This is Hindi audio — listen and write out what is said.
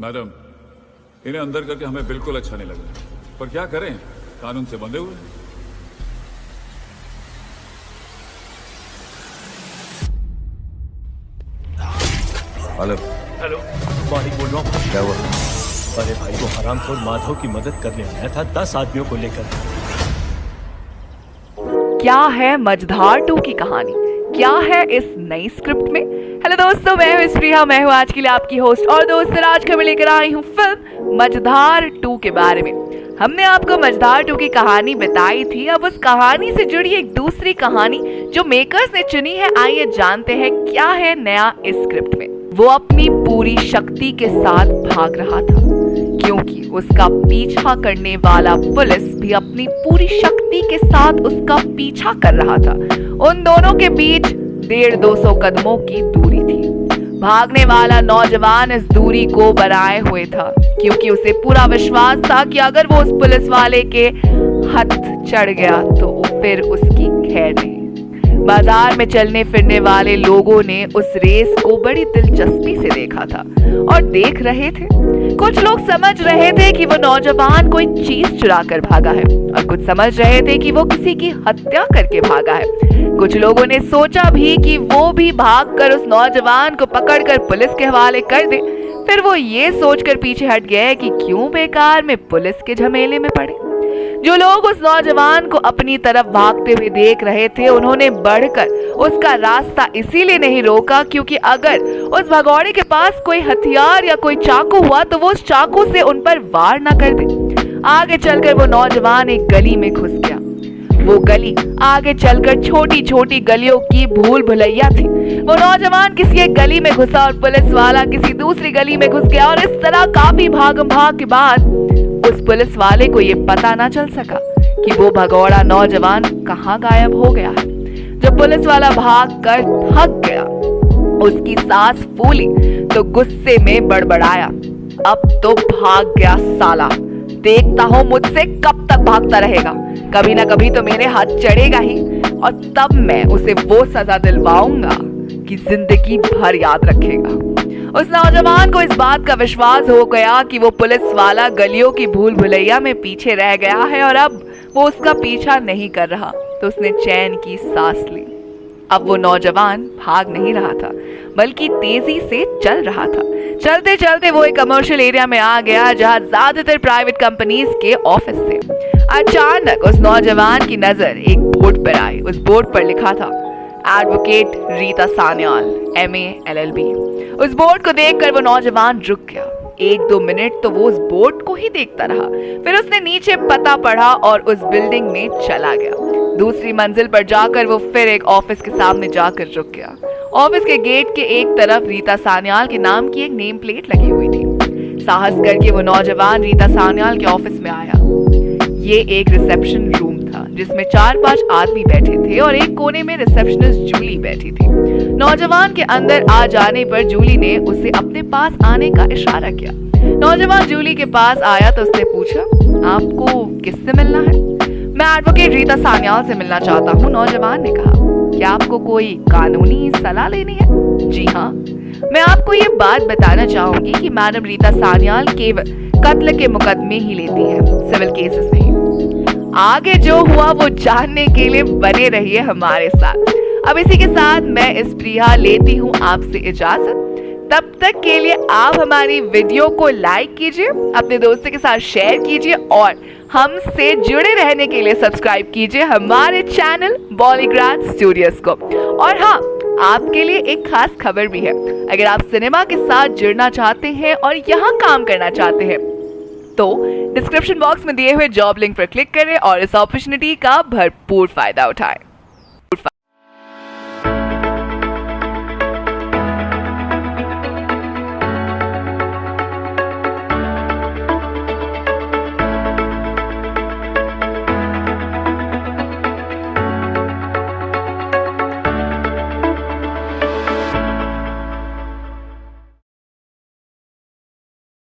मैडम, इन्हें अंदर करके हमें बिल्कुल अच्छा नहीं लगा, पर क्या करें, कानून से बंधे हुए हैं। हेलो, मालिक बोल रहा हूँ। क्या हुआ? अरे भाई, वो हरामखोर माधव की मदद करने आया था 10 आदमियों को लेकर। क्या है मझधार 2 की कहानी? क्या है इस नई स्क्रिप्ट में? हेलो दोस्तों, मैं हूँ स्प्रिया, मैं हूँ आज के लिए आपकी होस्ट। और दोस्तों, आज का मैं लेकर आई हूँ फिल्म मझधार 2 के बारे में। हमने आपको मझधार 2 की कहानी बताई थी। अब उस कहानी से जुड़ी एक दूसरी कहानी जो मेकर्स ने चुनी है, आइए जानते हैं क्या है नया इस स्क्रिप्ट में। वो अपनी पूरी शक्ति के साथ भाग रहा था, क्योंकि उसका पीछा करने वाला पुलिस भी अपनी पूरी शक्ति के साथ उसका पीछा कर रहा था। उन दोनों के बीच 150-200 कदमों की दूरी थी। भागने वाला नौजवान इस दूरी को बनाए हुए था, क्योंकि उसे पूरा विश्वास था कि अगर वो उस पुलिस वाले के हाथ चढ़ गया तो फिर उसकी खैर नहीं। बाजार में चलने फिरने वाले लोगों ने उस रेस को बड़ी दिलचस्पी से देखा था और देख रहे थे। कुछ लोग समझ रहे थे कि वो नौजवान कोई चीज चुरा कर भागा है, और कुछ समझ रहे थे कि वो किसी की हत्या करके भागा है। कुछ लोगों ने सोचा भी कि वो भी भागकर उस नौजवान को पकड़कर पुलिस के हवाले कर दे। फिर वो ये सोचकर पीछे हट गए कि क्यों बेकार में पुलिस के झमेले में पड़े। जो लोग उस नौजवान को अपनी तरफ भागते हुए देख रहे थे, उन्होंने बढ़कर उसका रास्ता इसीलिए नहीं रोका क्योंकि अगर उस भगौड़े के पास कोई हथियार या कोई चाकू हुआ तो वो उस चाकू से उन पर वार न कर दे। आगे चलकर वो नौजवान एक गली में घुस गया। वो गली आगे चलकर छोटी छोटी गलियों की भूल भुलैया थी। वो नौजवान किसी एक गली में घुसा और पुलिस वाला किसी दूसरी गली में घुस गया, और इस तरह काफी भागम भाग के बाद उस पुलिस वाले को ये पता ना चल सका कि वो भगौड़ा नौजवान कहाँ गायब हो गया है। जब पुलिस वाला भाग कर थक गया, उसकी सांस फूली तो गुस्से में बड़बड़ाया, अब तो भाग गया साला, देखता हूँ मुझसे कब तक भागता रहेगा, कभी ना कभी तो मेरे हाथ चढ़ेगा ही, और तब मैं उसे वो सजा दिलवाऊंगा कि जिंदगी भर याद रखेगा। उस नौजवान को इस बात का विश्वास हो गया कि वो पुलिस वाला गलियों की भूल भुलैया में पीछे रह गया है और अब वो उसका पीछा नहीं कर रहा, तो उसने चैन की सांस ली। अब वो नौजवान भाग नहीं रहा था, बल्कि तेजी से चल रहा था। चलते चलते वो एक कमर्शियल एरिया में आ गया जहां ज्यादातर प्राइवेट कंपनीज के ऑफिस थे। अचानक उस नौजवान की नजर एक बोर्ड पर आई। उस बोर्ड पर लिखा था advocate Rita Sanyal, MA LLB। उस बोर्ड को देखकर वो नौजवान रुक गया। 1-2 मिनट तो वो उस बोर्ड को ही देखता रहा, फिर उसने नीचे पता पढ़ा और उस बिल्डिंग में चला गया। दूसरी मंजिल पर जाकर वो फिर एक ऑफिस के सामने जाकर रुक गया। ऑफिस के गेट के एक तरफ रीता सान्याल के नाम की एक नेम प्लेट लगी हुई थी। साहस करके वो नौजवान रीता सान्याल के ऑफिस में आया। ये एक रिसेप्शन रूम था जिसमें 4-5 आदमी बैठे थे और एक कोने में रिसेप्शनिस्ट जूली बैठी थी। नौजवान के अंदर आ जाने पर जूली ने उसे अपने पास आने का इशारा किया। नौजवान जूली के पास आया तो उसने पूछा, आपको किससे मिलना है? मैं एडवोकेट रीता सान्याल से मिलना चाहता हूँ, नौजवान ने कहा। क्या आपको कोई कानूनी सलाह लेनी है? जी हाँ, मैं आपको ये बात बताना चाहूंगी कि मैडम रीता सान्याल केवल कत्ल के मुकदमे ही लेती है, सिविल केसेस नहीं। आगे जो हुआ वो जानने के लिए बने रहिए हमारे साथ। अब इसी के साथ मैं स्प्रिया लेती हूँ आपसे इजाजत। तब तक के लिए आप हमारी वीडियो को लाइक कीजिए, अपने दोस्तों के साथ शेयर कीजिए और हमसे जुड़े रहने के लिए सब्सक्राइब कीजिए हमारे चैनल बॉलीग्राड स्टूडियोज को। और हाँ, आपके लिए एक खास खबर भी है। अगर आप सिनेमा के साथ जुड़ना चाहते हैं और यहाँ काम करना चाहते हैं तो डिस्क्रिप्शन बॉक्स में दिए हुए जॉब लिंक पर क्लिक करें और इस अपॉर्चुनिटी का भरपूर फायदा उठाएं।